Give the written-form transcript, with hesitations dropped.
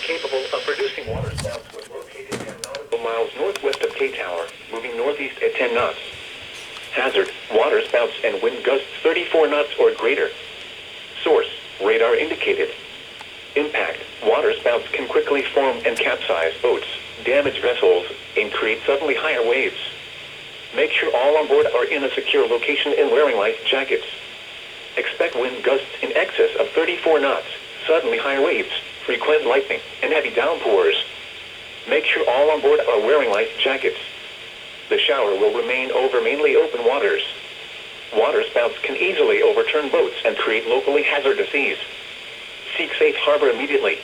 capable of producing water spouts was located 10 nautical miles northwest of K Tower, moving northeast at 10 knots. Hazard, water spouts and wind gusts 34 knots or greater. Source, radar indicated. Impact, water spouts can quickly form and capsize boats, damage vessels, and create suddenly higher waves. Make sure all on board are in a secure location and wearing life jackets. Expect wind gusts in excess of 34 knots, suddenly higher waves, frequent lightning, and heavy downpours. Make sure all on board are wearing life jackets. The shower will remain over mainly open waters. Water spouts can easily overturn boats and create locally hazardous seas. Seek safe harbor immediately.